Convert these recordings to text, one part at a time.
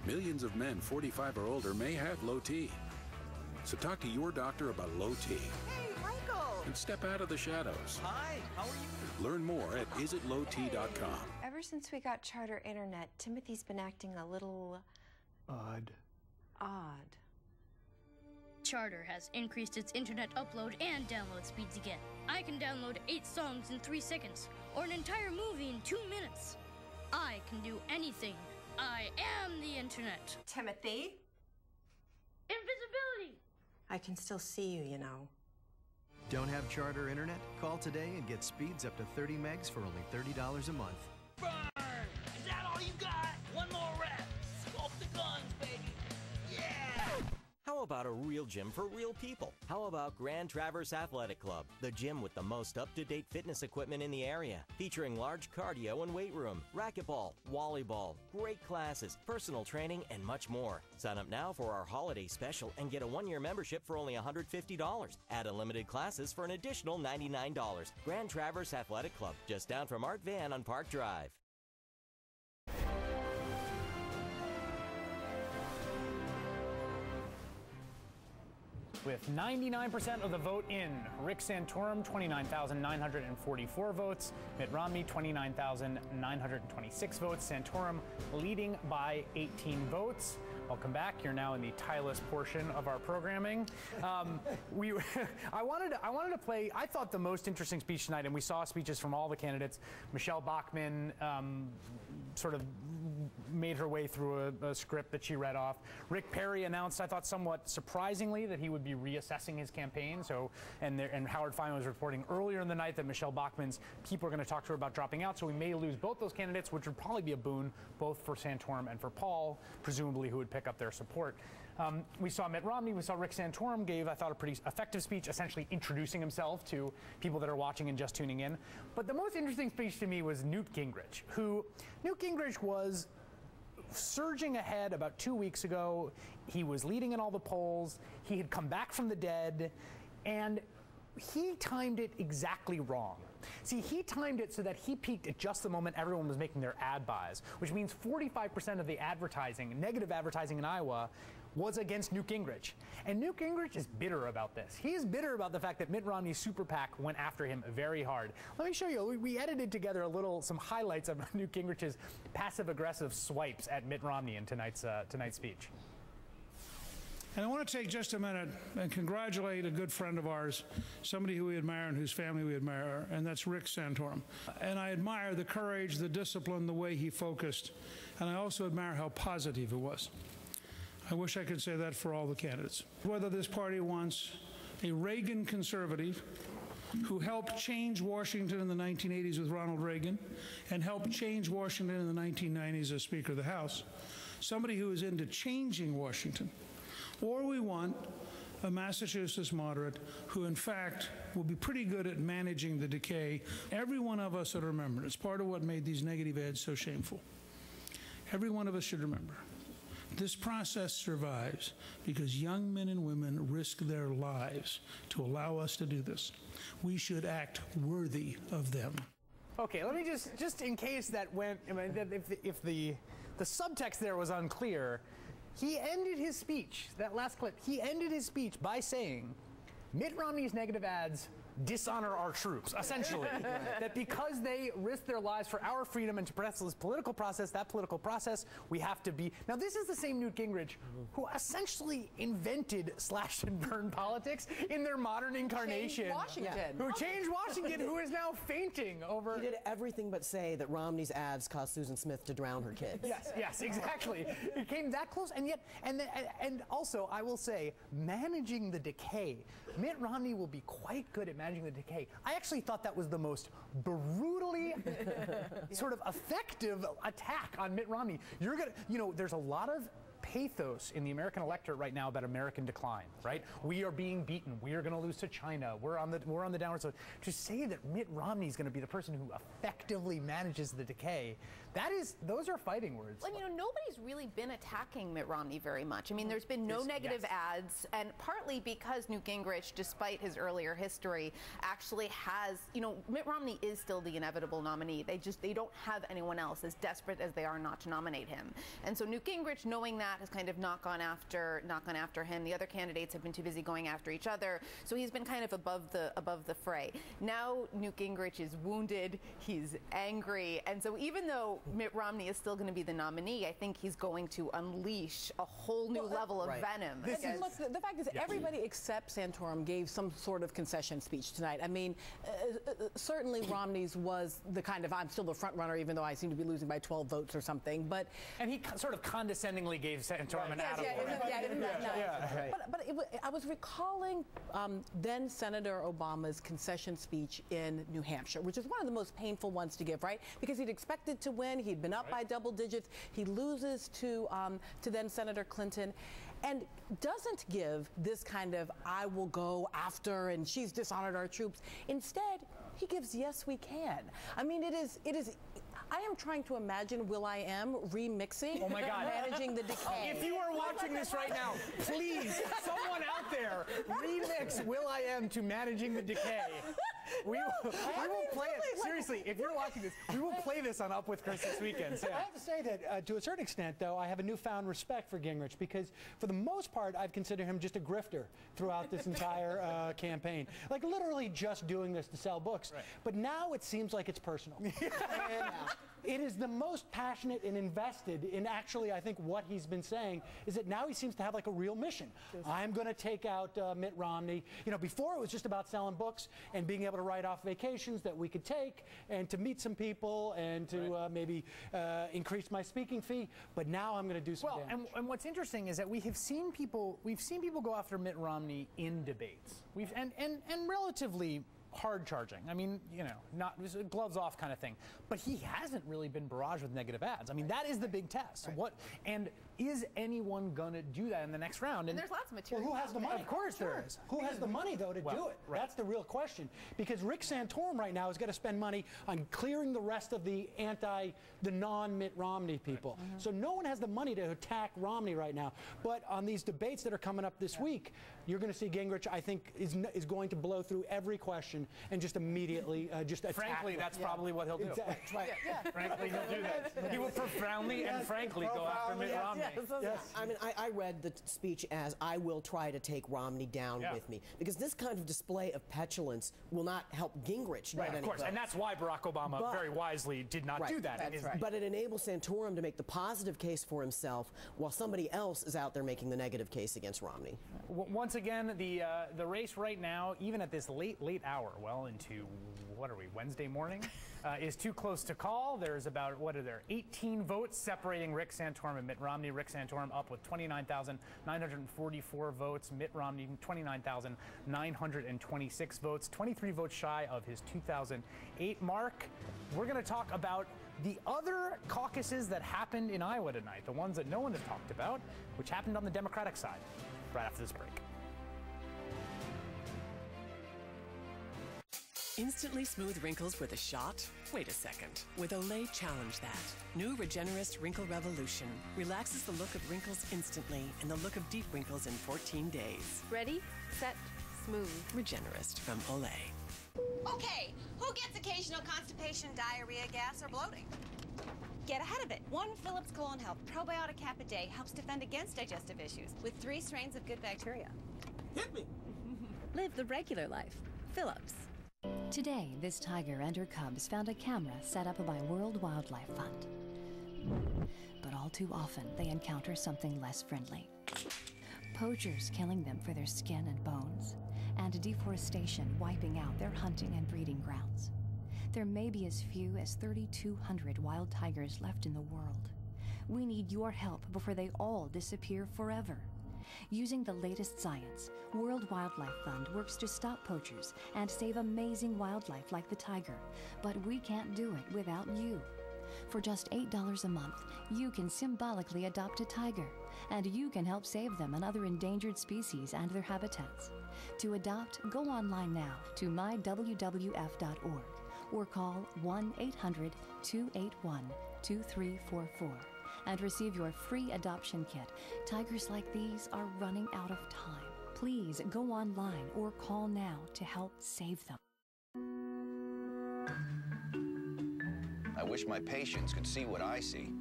Millions of men 45 or older may have low T. So talk to your doctor about low T. Hey, Michael! And step out of the shadows. Hi, how are you? Learn more at isitlowt.com. Ever since we got charter internet, Timothy's been acting a little... Odd. Charter has increased its internet upload and download speeds again. I can download 8 songs in 3 seconds, or an entire movie in 2 minutes. I can do anything. I am the internet. Timothy? Invisibility! I can still see you, you know. Don't have charter internet? Call today and get speeds up to 30 megs for only $30 a month. Burn! Is that all you got? One more rep. Sculpt the guns, baby. Yeah! How about a real gym for real people? How about Grand Traverse Athletic Club, the gym with the most up-to-date fitness equipment in the area, featuring large cardio and weight room, racquetball, volleyball, great classes, personal training, and much more. Sign up now for our holiday special and get a 1-year membership for only $150. Add unlimited classes for an additional $99. Grand Traverse Athletic Club, just down from Art Van on Park Drive. With 99% of the vote in, Rick Santorum, 29,944 votes. Mitt Romney, 29,926 votes. Santorum leading by 18 votes. Welcome back. You're now in the tireless portion of our programming. I wanted to play, I thought, the most interesting speech tonight, and we saw speeches from all the candidates. Michelle Bachmann sort of made her way through a script that she read off. Rick Perry announced, I thought somewhat surprisingly, that he would be reassessing his campaign. And Howard Feynman was reporting earlier in the night that Michelle Bachmann's people are going to talk to her about dropping out. So we may lose both those candidates, which would probably be a boon both for Santorum and for Paul, presumably, who would pick up their support. We saw Mitt Romney, we saw Rick Santorum gave, I thought, a pretty effective speech, essentially introducing himself to people that are watching and just tuning in. But the most interesting speech to me was Newt Gingrich, Newt Gingrich was surging ahead about 2 weeks ago. He was leading in all the polls. He had come back from the dead, and he timed it exactly wrong. See, he timed it so that he peaked at just the moment everyone was making their ad buys, which means 45% of the advertising, negative advertising in Iowa, was against Newt Gingrich. And Newt Gingrich is bitter about this. He is bitter about the fact that Mitt Romney's super PAC went after him very hard. Let me show you. We edited together some highlights of Newt Gingrich's passive-aggressive swipes at Mitt Romney in tonight's speech. And I want to take just a minute and congratulate a good friend of ours, somebody who we admire and whose family we admire, and that's Rick Santorum. And I admire the courage, the discipline, the way he focused, and I also admire how positive it was. I wish I could say that for all the candidates. Whether this party wants a Reagan conservative who helped change Washington in the 1980s with Ronald Reagan and helped change Washington in the 1990s as Speaker of the House, somebody who is into changing Washington, or we want a Massachusetts moderate who, in fact, will be pretty good at managing the decay. Every one of us should remember, it's part of what made these negative ads so shameful. Every one of us should remember, this process survives because young men and women risk their lives to allow us to do this. We should act worthy of them. Okay, let me just in case that went, if the subtext there was unclear, he ended his speech, that last clip, he ended his speech by saying, Mitt Romney's negative ads dishonor our troops, essentially. That because they risk their lives for our freedom and to protect this political process, we have to be. Now, this is the same Newt Gingrich who essentially invented slash and burn politics in their modern incarnation. Changed Washington. Who changed Washington, who is now fainting over. He did everything but say that Romney's ads caused Susan Smith to drown her kids. Yes, exactly. It came that close, and yet, and also, I will say, managing the decay. Mitt Romney will be quite good at managing the decay. I actually thought that was the most brutally sort of effective attack on Mitt Romney. You're gonna, there's a lot of pathos in the American electorate right now about American decline, right? We are being beaten. We are going to lose to China. We're on the downward slope. To say that Mitt Romney is going to be the person who effectively manages the decay, those are fighting words. Well, you know, nobody's really been attacking Mitt Romney very much. I mean, there's been no negative ads, and partly because Newt Gingrich, despite his earlier history, actually has, you know, Mitt Romney is still the inevitable nominee. They don't have anyone else, as desperate as they are not to nominate him. And so Newt Gingrich, knowing that, has kind of not gone after him. The other candidates have been too busy going after each other. So he's been kind of above the fray. Now Newt Gingrich is wounded, he's angry, and so even though Mitt Romney is still going to be the nominee, I think he's going to unleash a whole new level of venom. Look, the fact is, everybody except Santorum gave some sort of concession speech tonight. I mean, certainly Romney's was the kind of, I'm still the front runner, even though I seem to be losing by 12 votes or something. And he sort of condescendingly gave Santorum an attaboy. But I was recalling then Senator Obama's concession speech in New Hampshire, which is one of the most painful ones to give, right? Because he'd expected to win. He'd been up by double digits. He loses to then Senator Clinton, and doesn't give this kind of I will go after and she's dishonored our troops. Instead, he gives yes we can. I mean, it is. I am trying to imagine will.i.am remixing, oh my God, managing the decay. If you are watching this right now, please, someone out there, remix will.i.am to managing the decay. We will play it. Seriously, if you're watching this, we will play this on Up With Chris this weekend. So. I have to say that to a certain extent, though, I have a newfound respect for Gingrich because for the most part, I've considered him just a grifter throughout this entire campaign. Like literally just doing this to sell books. Right. But now it seems like it's personal. And it is the most passionate and invested in actually, I think, what he's been saying is that now he seems to have like a real mission. I'm going to take out Mitt Romney. You know, before it was just about selling books and being able to write off vacations that we could take and to meet some people and to maybe increase my speaking fee. But now I'm going to do some damage. And what's interesting is that we've seen people go after Mitt Romney in debates. And relatively hard charging. I mean, you know, not gloves off kind of thing. But he hasn't really been barraged with negative ads. I mean, that is the big test. Right. And is anyone gonna do that in the next round? And there's lots of material. Well, who has the money? Of course there is. Who has the money, though, to do it? Right. That's the real question. Because Rick Santorum right now is going to spend money on clearing the rest of the non-Mitt Romney people. Right. Mm-hmm. So no one has the money to attack Romney right now. But on these debates that are coming up this week, you're going to see Gingrich, I think, is going to blow through every question and just immediately just attack. Frankly, that's probably what he'll do. Exactly. Right. Frankly, he'll do that. He will profoundly and frankly go after Mitt Romney. Yes. I mean, I read the speech as I will try to take Romney down with me. Because this kind of display of petulance will not help Gingrich. Right, of course. And that's why Barack Obama very wisely did not do that. But it enables Santorum to make the positive case for himself while somebody else is out there making the negative case against Romney. Once again, the race right now, even at this late hour, well into, what are we, Wednesday morning, is too close to call. There's about, 18 votes separating Rick Santorum and Mitt Romney. Rick Santorum up with 29,944 votes. Mitt Romney, 29,926 votes, 23 votes shy of his 2008 mark. We're going to talk about the other caucuses that happened in Iowa tonight, the ones that no one has talked about, which happened on the Democratic side, right after this break. Instantly smooth wrinkles with a shot? Wait a second. With Olay, challenge that. New Regenerist Wrinkle Revolution relaxes the look of wrinkles instantly and the look of deep wrinkles in 14 days. Ready, set, smooth. Regenerist from Olay. Okay, who gets occasional constipation, diarrhea, gas, or bloating? Get ahead of it. One Phillips Colon Health Probiotic Cap a day helps defend against digestive issues with 3 strains of good bacteria. Hit me! Live the regular life. Phillips. Today, this tiger and her cubs found a camera set up by World Wildlife Fund. But all too often, they encounter something less friendly. Poachers killing them for their skin and bones, and deforestation wiping out their hunting and breeding grounds. There may be as few as 3,200 wild tigers left in the world. We need your help before they all disappear forever. Using the latest science, World Wildlife Fund works to stop poachers and save amazing wildlife like the tiger. But we can't do it without you. For just $8 a month, you can symbolically adopt a tiger, and you can help save them and other endangered species and their habitats. To adopt, go online now to mywwf.org or call 1-800-281-2344 and receive your free adoption kit. Tigers like these are running out of time. Please go online or call now to help save them. I wish my patients could see what I see.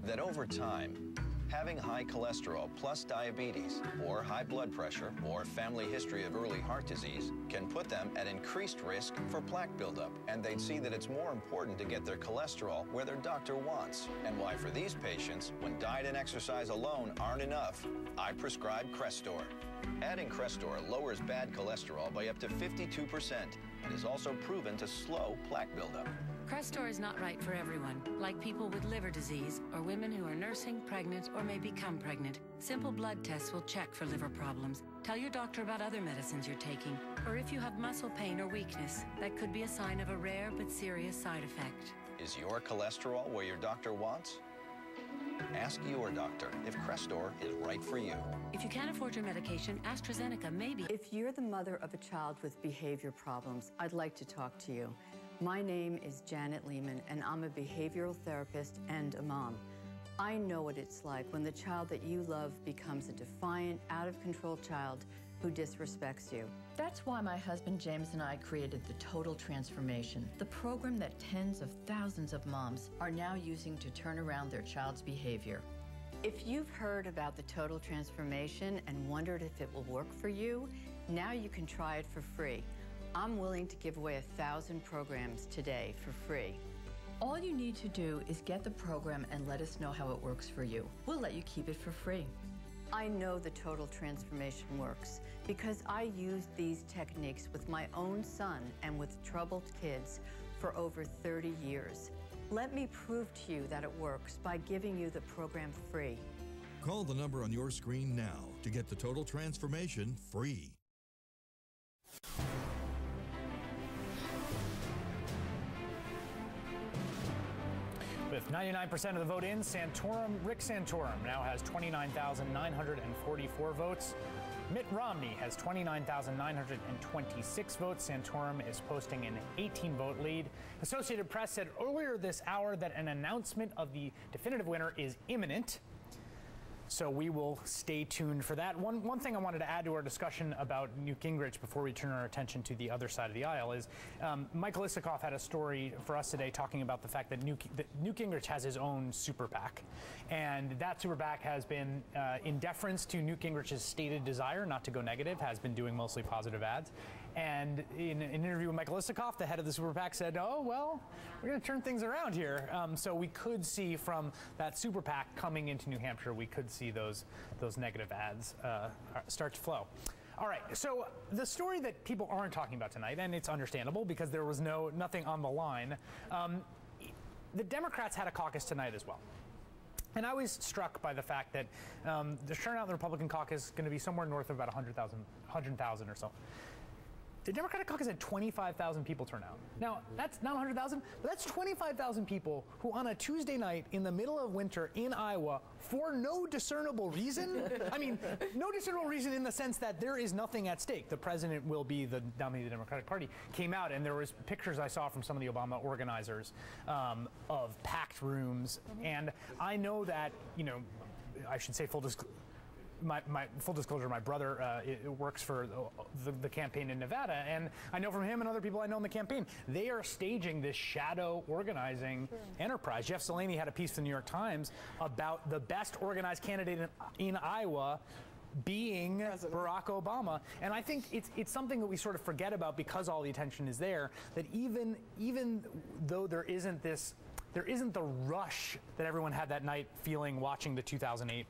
That over time, having high cholesterol plus diabetes, or high blood pressure, or family history of early heart disease can put them at increased risk for plaque buildup. And they'd see that it's more important to get their cholesterol where their doctor wants. And why for these patients, when diet and exercise alone aren't enough, I prescribe Crestor. Adding Crestor lowers bad cholesterol by up to 52% and is also proven to slow plaque buildup. Crestor is not right for everyone, like people with liver disease or women who are nursing, pregnant, or may become pregnant. Simple blood tests will check for liver problems. Tell your doctor about other medicines you're taking, or if you have muscle pain or weakness, that could be a sign of a rare but serious side effect. Is your cholesterol where your doctor wants? Ask your doctor if Crestor is right for you. If you can't afford your medication, AstraZeneca may be. If you're the mother of a child with behavior problems, I'd like to talk to you. My name is Janet Lehman, and I'm a behavioral therapist and a mom. I know what it's like when the child that you love becomes a defiant, out-of-control child who disrespects you. That's why my husband James and I created the Total Transformation, the program that tens of thousands of moms are now using to turn around their child's behavior. If you've heard about the Total Transformation and wondered if it will work for you, now you can try it for free. I'm willing to give away 1,000 programs today for free. All you need to do is get the program and let us know how it works for you. We'll let you keep it for free. I know the Total Transformation works because I used these techniques with my own son and with troubled kids for over 30 years. Let me prove to you that it works by giving you the program free. Call the number on your screen now to get the Total Transformation free. With 99% of the vote in, Rick Santorum now has 29,944 votes. Mitt Romney has 29,926 votes. Santorum is posting an 18-vote lead. Associated Press said earlier this hour that an announcement of the definitive winner is imminent. So we will stay tuned for that. One thing I wanted to add to our discussion about Newt Gingrich before we turn our attention to the other side of the aisle is Michael Isikoff had a story for us today talking about the fact that Newt Gingrich has his own super PAC. And that super PAC has been, in deference to Newt Gingrich's stated desire not to go negative, has been doing mostly positive ads. And in an interview with Michael Isikoff, the head of the super PAC said, oh, well, we're going to turn things around here. So we could see from that super PAC coming into New Hampshire, we could see those negative ads start to flow. All right, so the story that people aren't talking about tonight, and it's understandable because there was nothing on the line, the Democrats had a caucus tonight as well. And I was struck by the fact that the turnout in the Republican caucus is going to be somewhere north of about 100,000 or so. The Democratic caucus had 25,000 people turn out. Now, that's not 100,000, but that's 25,000 people who on a Tuesday night in the middle of winter in Iowa, for no discernible reason, I mean, no discernible reason in the sense that there is nothing at stake. The president will be the nominee of the Democratic Party, came out, and there was pictures I saw from some of the Obama organizers of packed rooms. And I know that, you know, I should say full disclosure, my full disclosure, my brother works for the campaign in Nevada, and I know from him and other people I know in the campaign, they are staging this shadow organizing enterprise. Jeff Salaney had a piece in the New York Times about the best organized candidate in Iowa being Barack Obama, and I think it's something that we sort of forget about because all the attention is there, that even though there isn't the rush that everyone had that night feeling watching the 2008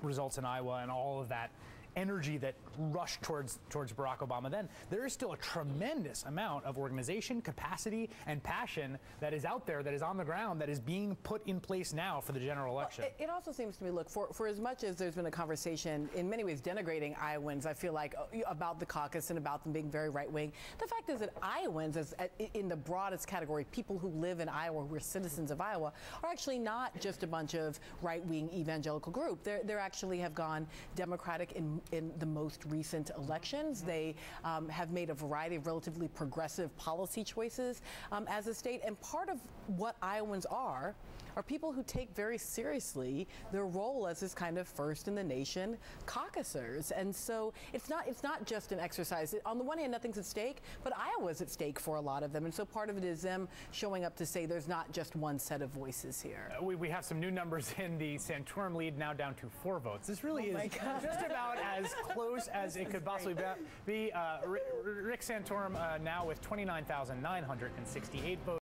results in Iowa and all of that. energy that rushed towards Barack Obama then, there is still a tremendous amount of organization, capacity, and passion that is out there, that is on the ground, that is being put in place now for the general election. Well, it also seems to me, look, for as much as there's been a conversation in many ways denigrating Iowans, I feel like, about the caucus and about them being very right-wing, the fact is that Iowans, in the broadest category, people who live in Iowa, who are citizens of Iowa, are actually not just a bunch of right-wing evangelical group. They actually have gone Democratic in the most recent elections. They have made a variety of relatively progressive policy choices as a state. And part of what Iowans are people who take very seriously their role as this kind of first in the nation caucusers. And so it's not just an exercise. On the one hand, nothing's at stake, but Iowa's at stake for a lot of them. And so part of it is them showing up to say there's not just one set of voices here. We have some new numbers in the Santorum lead, now down to 4 votes. This really is just about as close as it could possibly be. Rick Santorum now with 29,968 votes.